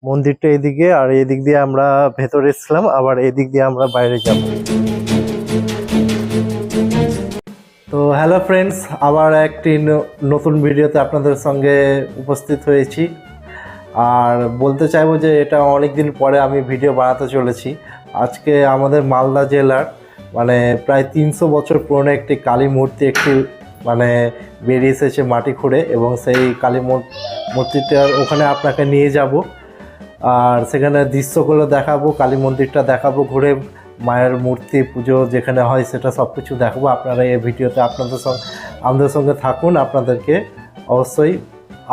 মন্দিরটা এদিকে, আর এদিক দিয়ে আমরা ভেতরে ছিলাম, আবার এদিক দিয়ে আমরা বাইরে যাব। তো হ্যালো ফ্রেন্ডস, আবার একটি নতুন ভিডিওতে আপনাদের সঙ্গে উপস্থিত হয়েছি। আর বলতে চাইবো যে এটা অনেক দিন পরে আমি ভিডিও বানাতে চলেছি। আজকে আমাদের মালদা জেলার মানে প্রায় 300 বছর পুরনো একটি কালী মূর্তি মানে বেরিয়ে এসেছে মাটি খুঁড়ে, এবং সেই কালী মূর্তিটার ওখানে আপনাকে নিয়ে যাব। আর সেখানে দৃশ্যগুলো দেখাবো, কালী মন্দিরটা দেখাবো ঘুরে, মায়ের মূর্তি পুজো যেখানে হয় সেটা সব কিছু দেখাবো। আপনারা এই ভিডিওতে আমাদের সঙ্গে থাকুন। আপনাদেরকে অবশ্যই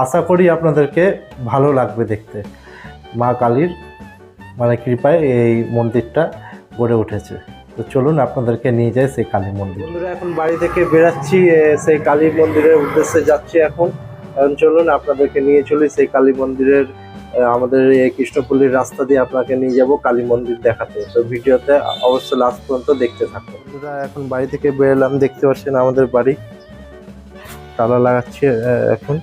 আশা করি আপনাদেরকে ভালো লাগবে দেখতে। মা কালীর মানে কৃপায় এই মন্দিরটা গড়ে উঠেছে। তো চলুন আপনাদেরকে নিয়ে যাই সেই কালী মন্দির। বন্ধুরা, এখন বাড়ি থেকে বেরাচ্ছি, সেই কালী মন্দিরের উদ্দেশ্যে যাচ্ছি এখন চলুন আপনাদেরকে নিয়ে চলি সেই কালী মন্দিরের। আমাদের এই কৃষ্ণপল্লীর রাস্তা দিয়ে আপনাকে নিয়ে যাব কালী মন্দির দেখাতে। তো ভিডিওতে অবশ্যই লাস্ট পর্যন্ত দেখতে থাকুন। বন্ধুরা, এখন বাড়ি থেকে বেরোলাম, দেখতে পাচ্ছেন আমাদের বাড়ি। তালা লাগাচ্ছি এখন,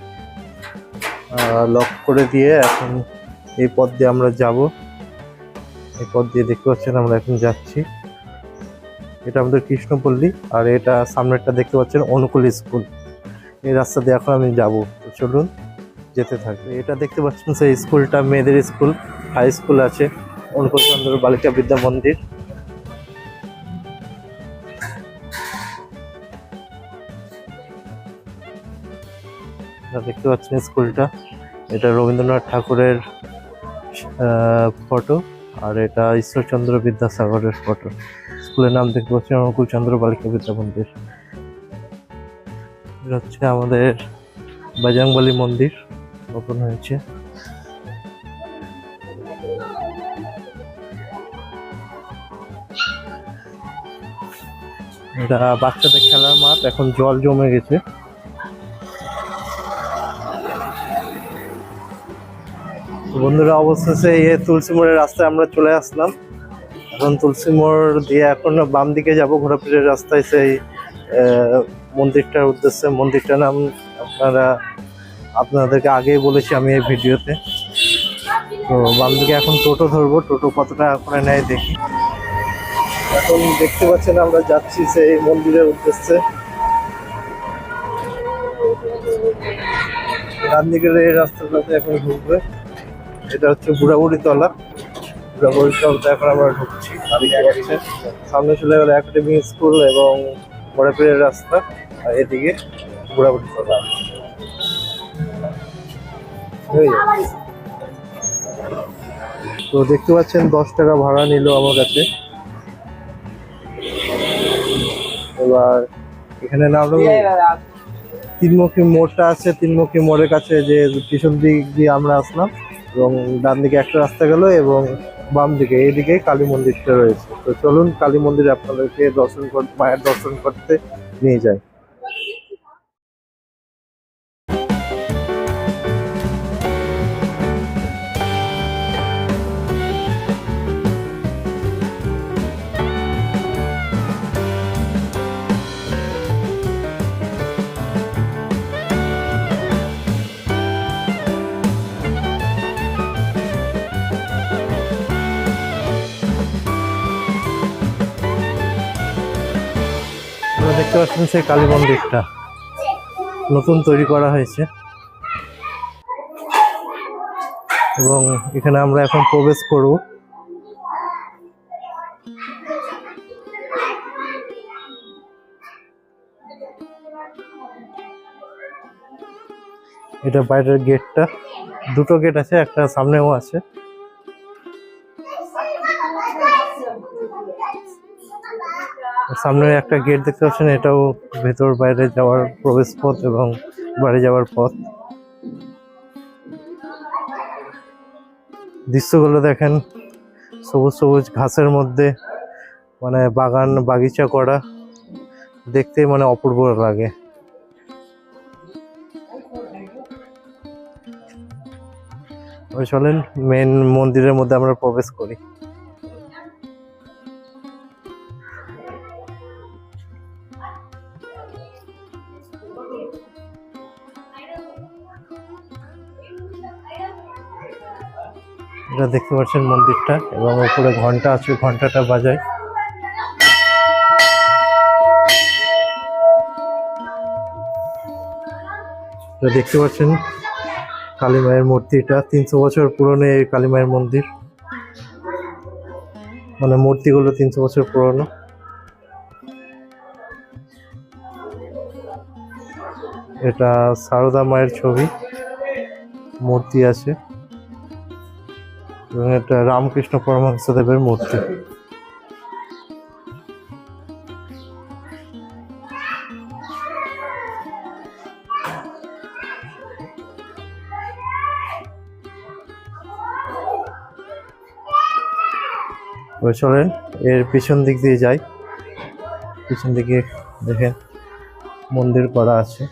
লক করে দিয়ে এখন এই পথ দিয়ে আমরা যাব। এই পথ দিয়ে দেখতে পাচ্ছেন আমরা এখন যাচ্ছি। এটা আমাদের কৃষ্ণপল্লী, আর এটা সামনেরটা দেখতে পাচ্ছেন অনুকূল স্কুল। এই রাস্তা দিয়ে এখন আমি যাব। তো চলুন যেতে থাকবে। এটা দেখতে পাচ্ছেন সেই স্কুলটা মেয়েদের স্কুল, হাই স্কুল আছে, অনুকূল চন্দ্র বালিকা বিদ্যা মন্দির। দেখতে পাচ্ছেন স্কুলটা, এটা রবীন্দ্রনাথ ঠাকুরের ফটো, আর এটা ঈশ্বরচন্দ্র বিদ্যাসাগরের ফটো। স্কুলের নাম দেখতে পাচ্ছেন অনুকূল চন্দ্র বালিকা বিদ্যা মন্দির। এটা হচ্ছে আমাদের বজরংবলী মন্দির, নতুন হয়েছে। এটা বাচ্চাদের খেলার মাঠ, এখন জল জমে গেছে। বন্ধুরা, অবশেষে তুলসী মোড়ের রাস্তায় আমরা চলে আসলাম। এখন তুলসী মোড় দিয়ে এখন বাম দিকে যাব ঘোরাফেরার রাস্তায় সেই মন্দিরটার উদ্দেশ্যে। মন্দিরটার নাম আপনাদেরকে আগেই বলেছি আমি এই ভিডিওতে। তো বাম দিকে এখন টোটো ধরবো, টোটো কত টাকা করে নেয় দেখি। এখন দেখতে পাচ্ছেন আমরা যাচ্ছি সেই মন্দিরের উদ্দেশ্যে। ডান দিকের এই রাস্তাটাতে এখন ঢুকবে। এটা হচ্ছে বুড়াবুড়ি তলা। বুড়াবুড়ি তলাতে এখন আমরা ঢুকছি। সামনে চলে গেল একাডেমি স্কুল এবং ঘোরাফেরার রাস্তা, আর এদিকে বুড়াবুড়ি তলা। তো দেখতে পাচ্ছেন 10 টাকা ভাড়া নিল আমার কাছে। এবার এখানে নামলাম, তিনমুখী মোড়টা আছে, তিনমুখী মোড়ের কাছে যে পিছন দিক দিয়ে আমরা আসলাম, এবং ডান দিকে একটা রাস্তা গেল, এবং বাম দিকে এইদিকে কালী মন্দিরটা রয়েছে। তো চলুন কালী মন্দিরে আপনাদেরকে মায়ের দর্শন করতে নিয়ে যাই। দেখতে পাচ্ছেন সেই কালী মন্দিরটা নতুন তৈরি করা হয়েছে, এবং এখানে আমরা এখন প্রবেশ করব। এটা বাইরের গেটটা, দুটো গেট আছে, একটা সামনেও আছে। সামনে একটা গেট দেখতে পাচ্ছেন, এটাও ভেতর বাইরে যাওয়ার প্রবেশ পথ এবং বাড়ি যাওয়ার পথ। দৃশ্যগুলো দেখেন, সবুজ সবুজ ঘাসের মধ্যে মানে বাগিচা করা, দেখতেই মানে অপূর্ব লাগে। চলেন মেন মন্দিরের মধ্যে আমরা প্রবেশ করি। এটা দেখতে পাচ্ছেন মন্দিরটা, এবং উপরে ঘন্টা আছে, ঘন্টাটা বাজায়। এটা দেখতে পাচ্ছেন কালী মায়ের মূর্তিটা, 300 বছর পুরনো এই কালী মায়ের মন্দির, মানে মূর্তিগুলো 300 বছর পুরনো। এটা সারদা মায়ের ছবি, মূর্তি আছে, এবং এটা রামকৃষ্ণ পরমহংসদেবের মূর্তি। চলেন এর পিছন দিক দিয়ে যাই। পিছন দিকে দেখেন মন্দির করা আছে।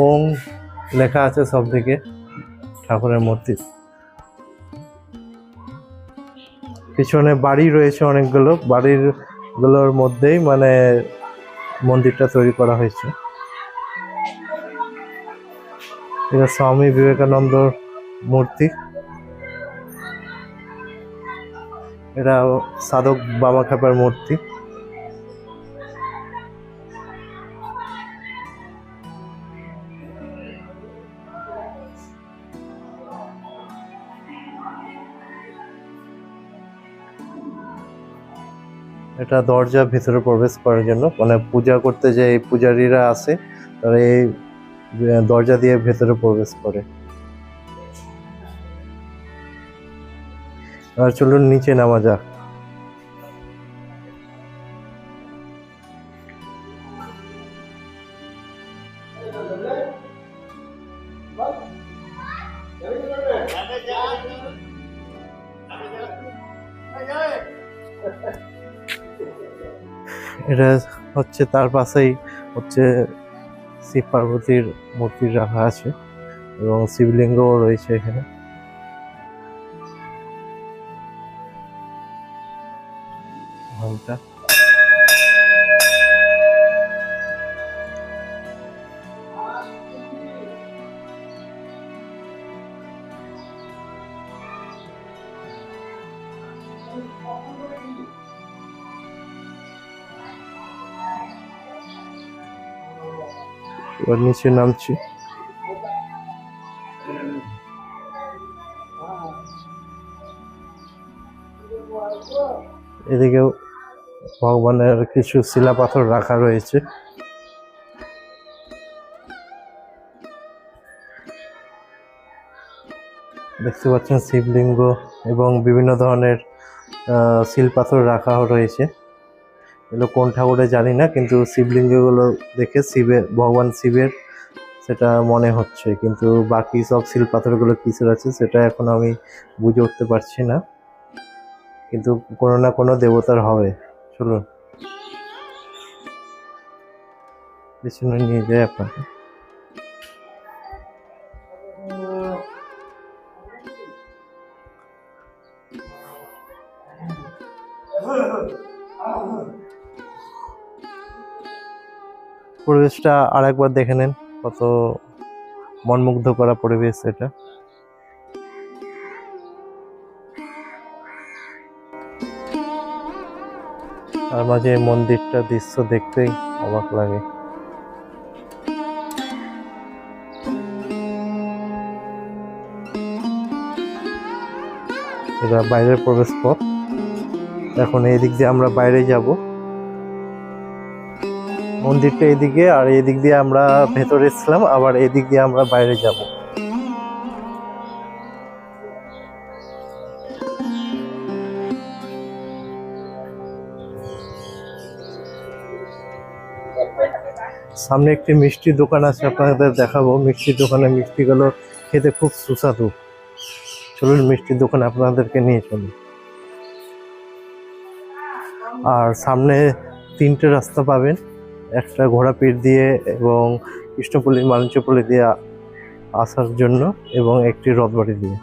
ওম লেখা আছে সব দিকে ঠাকুরের মূর্তি। পিছনে বাড়ি রয়েছে অনেকগুলো, বাড়িগুলোর মধ্যেই মানে মন্দিরটা তৈরি করা হয়েছে। এটা স্বামী বিবেকানন্দর মূর্তি। এটা সাধক বামাখ্যাপার মূর্তি। এটা দরজা ভেতরে প্রবেশ করার জন্য, মানে পূজা করতে যে পূজারীরা আসে তারা এই দরজা দিয়ে ভেতরে প্রবেশ করে। আর চলুন নিচে নামা যাক। এটা হচ্ছে তার পাশেই হচ্ছে শিব পার্বতীর মূর্তি রাখা আছে, এবং শিবলিঙ্গও রয়েছে এখানে। ঘন্টা এবার নিচে নামছি। এদিকেও ভগবানের কিছু শিলাপাথর রাখা রয়েছে। দেখতে পাচ্ছেন শিবলিঙ্গ এবং বিভিন্ন ধরনের শিলপাথর রাখা রয়েছে। এগুলো কোন ঠাকুরের জানি না, কিন্তু শিবলিঙ্গগুলো দেখে ভগবান শিবের সেটা মনে হচ্ছে, কিন্তু বাকি সব শিলপাথরগুলো কিসের আছে সেটা এখন আমি বুঝে উঠতে পারছি না, কিন্তু কোনো না কোনো দেবতার হবে। চলুন পিছনে নিয়ে যাই আপনাকে। পরিবেশটা আরেকবার দেখে নেন, কত মনমুগ্ধ করা পরিবেশ এটা। তার মাঝে মন্দিরটা দৃশ্য দেখতেই অবাক লাগে। এটা বাইরের প্রবেশ পথ। এখন এই দিক দিয়ে আমরা বাইরে যাব। মন্দিরটা এদিকে, আর এদিক দিয়ে আমরা ভেতরে এসেছিলাম, আবার এদিক দিয়ে আমরা বাইরে যাব। সামনে একটি মিষ্টি দোকান আছে, আপনাদের দেখাবো। মিষ্টির দোকানে মিষ্টিগুলো খেতে খুব সুস্বাদু। চলুন মিষ্টির দোকানে আপনাদেরকে নিয়ে চলুন। আর সামনে 3টে রাস্তা পাবেন, একটা ঘোড়াপীঠ দিয়ে এবং কৃষ্ণপল্লী মালঞ্চপল্লী দিয়ে আসার জন্য, এবং একটি রথবাড়ি দিয়ে।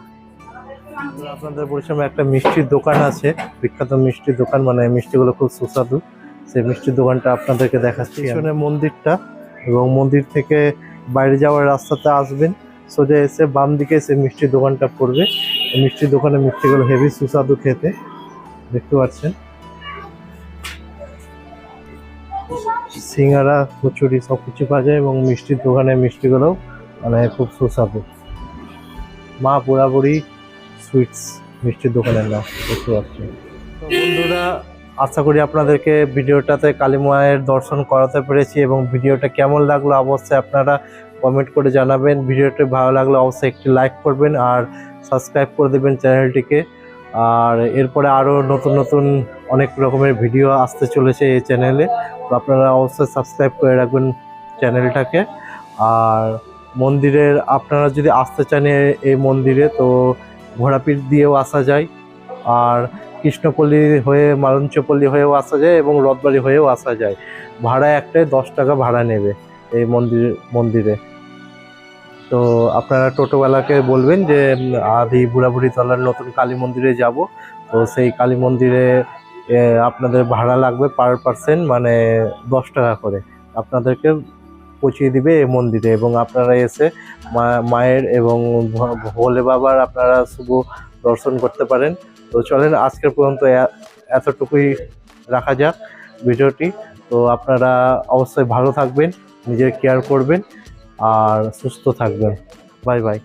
আপনাদের বরিশালে একটা মিষ্টির দোকান আছে, বিখ্যাত মিষ্টির দোকান, মানে মিষ্টিগুলো খুব সুস্বাদু। সেই মিষ্টির দোকানটা আপনাদেরকে দেখাচ্ছি। পিছনে মন্দিরটা, এবং মন্দির থেকে বাইরে যাওয়ার রাস্তাতে আসবেন, সোজা এসে বাম দিকে সেই মিষ্টির দোকানটা পড়বে। এই মিষ্টির দোকানে মিষ্টিগুলো হেভি সুস্বাদু খেতে, দেখতে পাচ্ছেন। সিঙ্গারা, কচুরি সব কিছু পাওয়া যায়, এবং মিষ্টির দোকানে মিষ্টিগুলোও মানে খুব সুস্বাদু। মা বুড়াবুড়ি সুইটস মিষ্টির দোকানের নাম, দেখতে পাচ্ছেন। তো বন্ধুরা, আশা করি আপনাদেরকে ভিডিওটাতে কালী মায়ের দর্শন করাতে পেরেছি, এবং ভিডিওটা কেমন লাগলো অবশ্যই আপনারা কমেন্ট করে জানাবেন। ভিডিওটি ভালো লাগলে অবশ্যই একটি লাইক করবেন আর সাবস্ক্রাইব করে দেবেন চ্যানেলটিকে। আর এরপরে আরও নতুন নতুন অনেক রকমের ভিডিও আসতে চলেছে এই চ্যানেলে, তো আপনারা অবশ্যই সাবস্ক্রাইব করে রাখবেন চ্যানেলটাকে। আর মন্দিরের আপনারা যদি আসতে চান এই মন্দিরে, তো ঘোড়াপিঠ দিয়েও আসা যায়, আর কৃষ্ণপল্লী হয়ে মালঞ্চপল্লী হয়েও আসা যায়, এবং রথবাড়ি হয়েও আসা যায়। ভাড়া একটাই 10 টাকা ভাড়া নেবে এই মন্দিরে। তো আপনারা টোটোওয়ালাকে বলবেন যে আদি বুড়াবুড়ি তলার নতুন কালী মন্দিরে যাব, তো সেই কালী মন্দিরে আপনাদের ভাড়া লাগবে পার পার্সন মানে 10 টাকা করে, আপনাদেরকে পৌঁছিয়ে দিবে এই মন্দিরে। এবং আপনারা এসে মায়ের এবং ভোলে বাবার আপনারা শুভ দর্শন করতে পারেন। তো চলেন আজকের পর্যন্ত এতটুকুই রাখা যাক ভিডিওটি। তো আপনারা অবশ্যই ভালো থাকবেন, নিজের কেয়ার করবেন আর সুস্থ থাকবেন। Bye bye.